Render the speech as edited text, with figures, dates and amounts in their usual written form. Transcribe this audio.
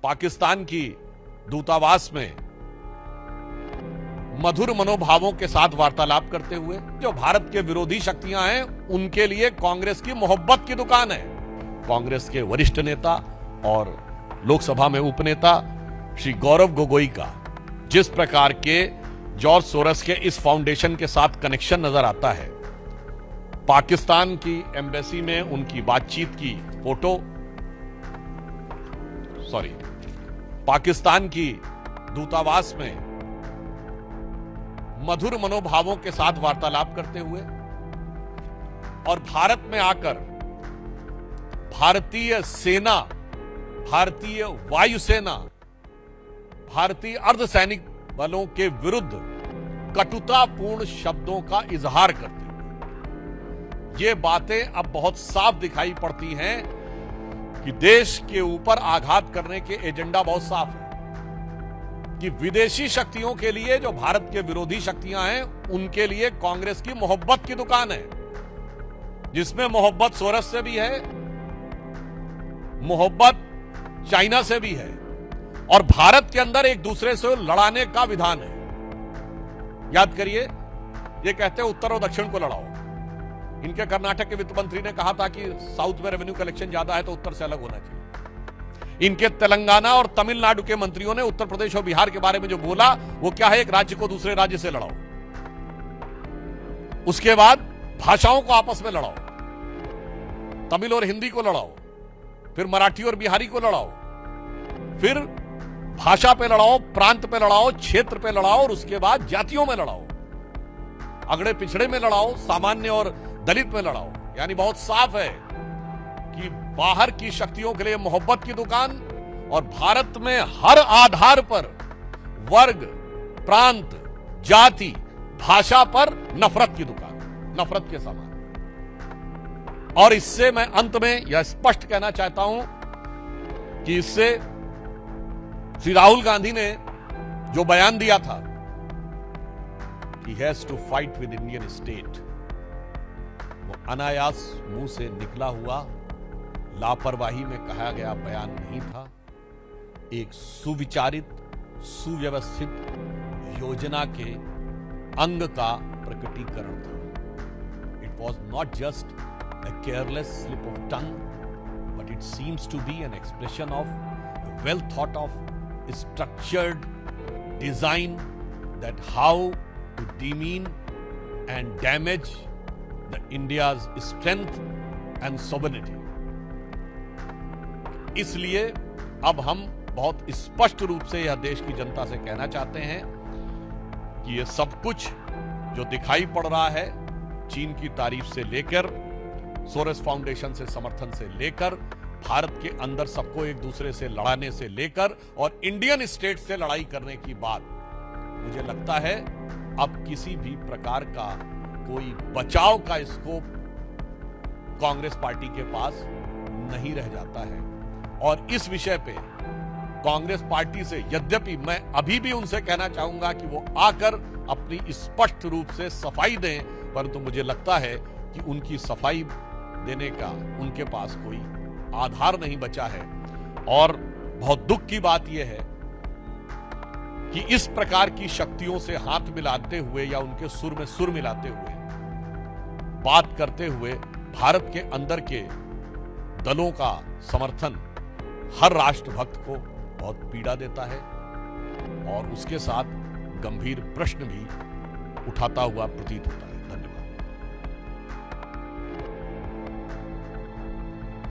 पाकिस्तान की दूतावास में मधुर मनोभावों के साथ वार्तालाप करते हुए जो भारत के विरोधी शक्तियां हैं उनके लिए कांग्रेस की मोहब्बत की दुकान है। कांग्रेस के वरिष्ठ नेता और लोकसभा में उपनेता श्री गौरव गोगोई का जिस प्रकार के जॉर्ज सोरस के इस फाउंडेशन के साथ कनेक्शन नजर आता है, पाकिस्तान की एम्बेसी में उनकी बातचीत की फोटो, पाकिस्तान की दूतावास में मधुर मनोभावों के साथ वार्तालाप करते हुए और भारत में आकर भारतीय सेना, भारतीय वायुसेना, भारतीय अर्धसैनिक बलों के विरुद्ध कटुतापूर्ण शब्दों का इजहार करते हुए ये बातें अब बहुत साफ दिखाई पड़ती हैं कि देश के ऊपर आघात करने के एजेंडा बहुत साफ है कि विदेशी शक्तियों के लिए जो भारत के विरोधी शक्तियां हैं उनके लिए कांग्रेस की मोहब्बत की दुकान है, जिसमें मोहब्बत सोरस से भी है, मोहब्बत चाइना से भी है और भारत के अंदर एक दूसरे से लड़ाने का विधान है। याद करिए, ये कहते हैं उत्तर और दक्षिण को लड़ाओ। इनके कर्नाटक के वित्त मंत्री ने कहा था कि साउथ में रेवेन्यू कलेक्शन ज्यादा है तो उत्तर से अलग होना चाहिए। इनके तेलंगाना और तमिलनाडु के मंत्रियों ने उत्तर प्रदेश और बिहार के बारे में जो बोला वो क्या है, एक राज्य को दूसरे राज्य से लड़ाओ, उसके बाद भाषाओं को आपस में लड़ाओ, तमिल और हिंदी को लड़ाओ, फिर मराठी और बिहारी को लड़ाओ, फिर भाषा पे लड़ाओ, प्रांत पे लड़ाओ, क्षेत्र पे लड़ाओ और उसके बाद जातियों में लड़ाओ, अगड़े पिछड़े में लड़ाओ, सामान्य और दलित में लड़ाओ। यानी बहुत साफ है कि बाहर की शक्तियों के लिए मोहब्बत की दुकान और भारत में हर आधार पर वर्ग, प्रांत, जाति, भाषा पर नफरत की दुकान, नफरत के समान। और इससे मैं अंत में यह स्पष्ट कहना चाहता हूं कि इससे श्री राहुल गांधी ने जो बयान दिया था he has to fight with Indian state, वो अनायास मुंह से निकला हुआ लापरवाही में कहा गया बयान नहीं था, एक सुविचारित, सुव्यवस्थित योजना के अंग का प्रकटीकरण था। It was not just a careless slip of tongue, but it seems to be an expression of a well thought of structured design that how to demean and damage the India's strength and sovereignty। इसलिए अब हम बहुत स्पष्ट रूप से यह देश की जनता से कहना चाहते हैं कि यह सब कुछ जो दिखाई पड़ रहा है, चीन की तारीफ से लेकर, सोरेस फाउंडेशन से समर्थन से लेकर, भारत के अंदर सबको एक दूसरे से लड़ाने से लेकर और इंडियन स्टेट से लड़ाई करने की बात, मुझे लगता है अब किसी भी प्रकार का कोई बचाव का स्कोप कांग्रेस पार्टी के पास नहीं रह जाता है। और इस विषय पे कांग्रेस पार्टी से यद्यपि मैं अभी भी उनसे कहना चाहूंगा कि वो आकर अपनी स्पष्ट रूप से सफाई दें, परंतु मुझे लगता है कि उनकी सफाई देने का उनके पास कोई आधार नहीं बचा है। और बहुत दुख की बात यह है कि इस प्रकार की शक्तियों से हाथ मिलाते हुए या उनके सुर में सुर मिलाते हुए बात करते हुए भारत के अंदर के दलों का समर्थन हर राष्ट्रभक्त को बहुत पीड़ा देता है और उसके साथ गंभीर प्रश्न भी उठाता हुआ प्रतीत होता है।